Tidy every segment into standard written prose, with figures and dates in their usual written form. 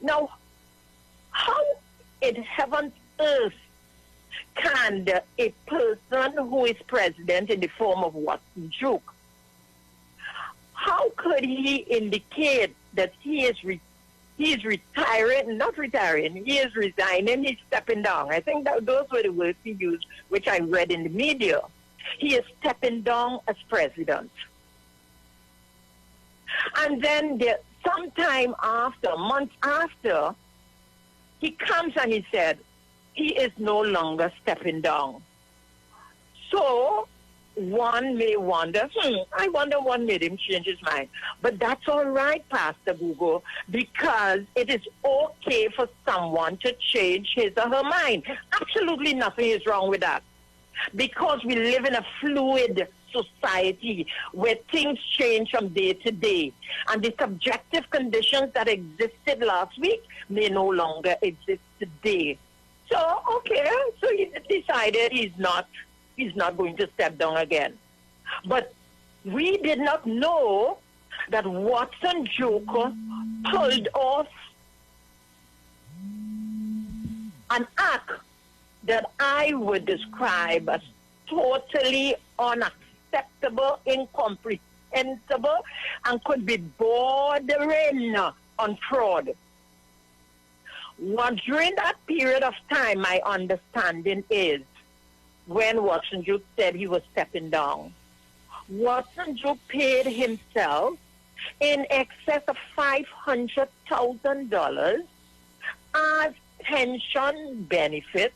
Now, how in heaven's earth can a person who is president in the form of Watson Duke, how could he indicate that he's retiring, not retiring, he is resigning, he's stepping down? I think that those were the words he used, which I read in the media. He is stepping down as president. And then sometime after, months after, he comes and he said, he is no longer stepping down. So one may wonder, I wonder what made him change his mind. But that's all right, Pastor Google, because it is okay for someone to change his or her mind. Absolutely nothing is wrong with that. Because we live in a fluid society where things change from day to day. And the subjective conditions that existed last week may no longer exist today. So, okay, so he decided he's not going to step down again. But we did not know that Watson Duke pulled off an act that I would describe as totally unacceptable, incomprehensible, and could be bordering on fraud. Well, during that period of time, my understanding is when Watson Duke said he was stepping down, Watson Duke paid himself in excess of $500,000 as pension benefits,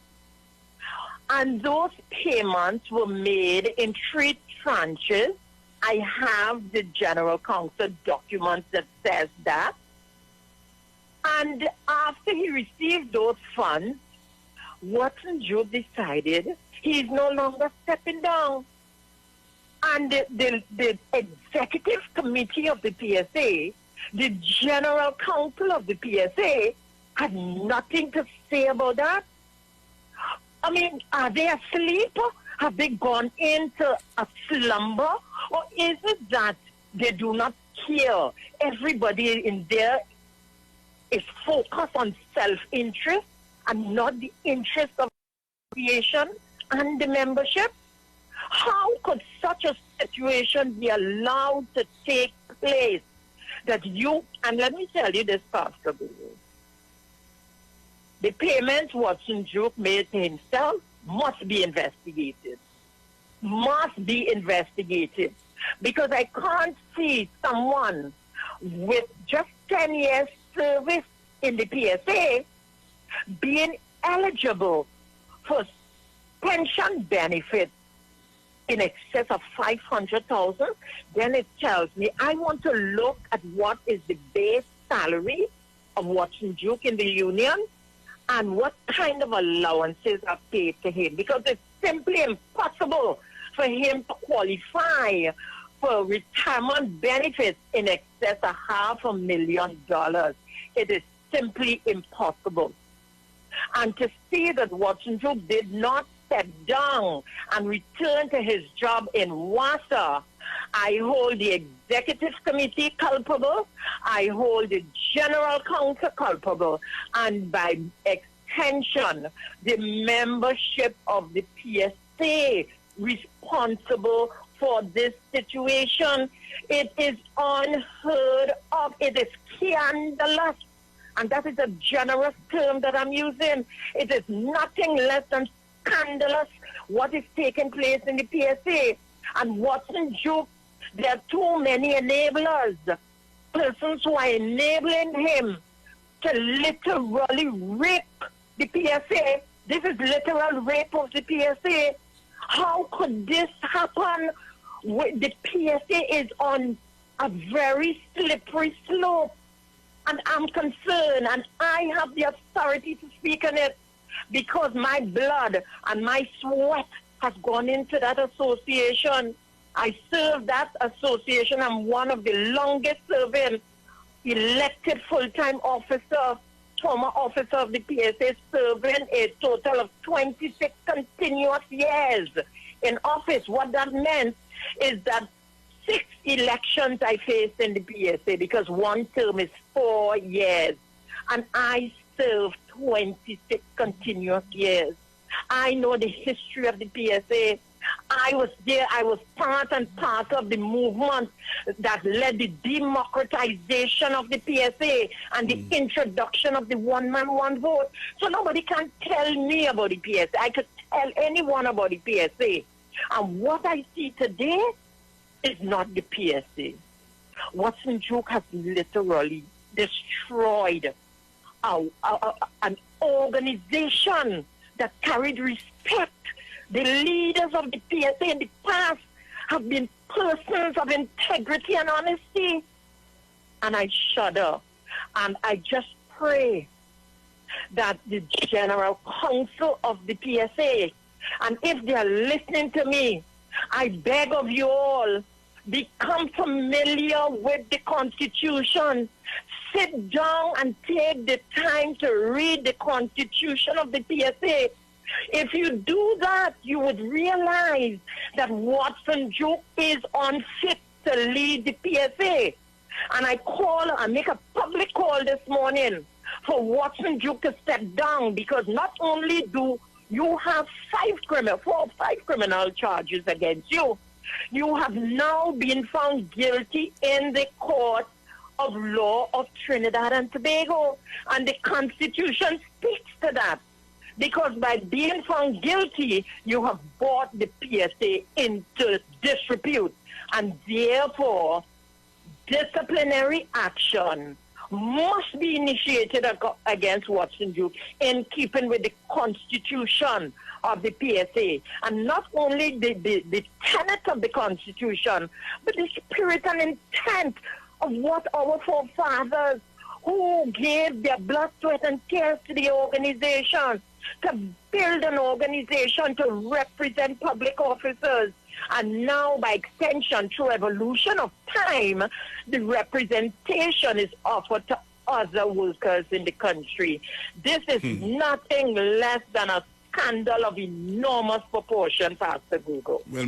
and those payments were made in 3 tranches. I have the General Counsel document that says that. And after he received those funds, Watson Duke decided he's no longer stepping down. And the executive committee of the PSA, the General Counsel of the PSA, had nothing to say about that. I mean, are they asleep? Have they gone into a slumber? Or is it that they do not care? Everybody in there is focused on self-interest and not the interest of creation and the membership? How could such a situation be allowed to take place that you, and let me tell you this, Pastor Guru, the payments Watson Duke made to himself must be investigated. Must be investigated. Because I can't see someone with just 10 years service in the PSA being eligible for pension benefits in excess of $500,000. Then it tells me I want to look at what is the base salary of Watson Duke in the union and what kind of allowances are paid to him, because it's simply impossible for him to qualify for retirement benefits in excess of $500,000. It is simply impossible. And to see that Watson Duke did not step down and return to his job in WASA, I hold the executive committee culpable, I hold the general counsel culpable, and by extension, the membership of the PSA responsible for this situation. It is unheard of. It is scandalous. And that is a generous term that I'm using. It is nothing less than scandalous what is taking place in the PSA. And Watson Duke, there are too many enablers, persons who are enabling him to literally rape the PSA. This is literal rape of the PSA. How could this happen? The PSA is on a very slippery slope. And I'm concerned, and I have the authority to speak on it because my blood and my sweat has gone into that association. I serve that association. I'm one of the longest serving elected full-time officer, former officer of the PSA, serving a total of 26 continuous years in office. What that meant is that 6 elections I faced in the PSA, because one term is 4 years. and I served 26 continuous years. I know the history of the PSA. I was there. I was part and parcel of the movement that led the democratization of the PSA and the introduction of the one man, one vote. So nobody can tell me about the PSA. I could tell anyone about the PSA. And what I see today is not the PSA. Watson Duke has literally destroyed an organization that carried respect. The leaders of the PSA in the past have been persons of integrity and honesty. And I shudder. And I just pray that the General Counsel of the PSA, and if they are listening to me, I beg of you all, become familiar with the Constitution. Sit down and take the time to read the Constitution of the PSA. If you do that, you would realize that Watson Duke is unfit to lead the PSA. And I make a public call this morning for Watson Duke to step down, because not only do you have 4 or 5 criminal charges against you, you have now been found guilty in the court of law of Trinidad and Tobago. And the Constitution speaks to that. Because by being found guilty, you have brought the PSA into disrepute. And therefore, disciplinary action must be initiated against Watson Duke in keeping with the Constitution of the PSA. And not only the tenet of the Constitution, but the spirit and intent of what our forefathers, who gave their blood, sweat, and tears to the organization, to build an organization to represent public officers. And now, by extension, through evolution of time, the representation is offered to other workers in the country. This is nothing less than a scandal of enormous proportion, Pastor Google. Well,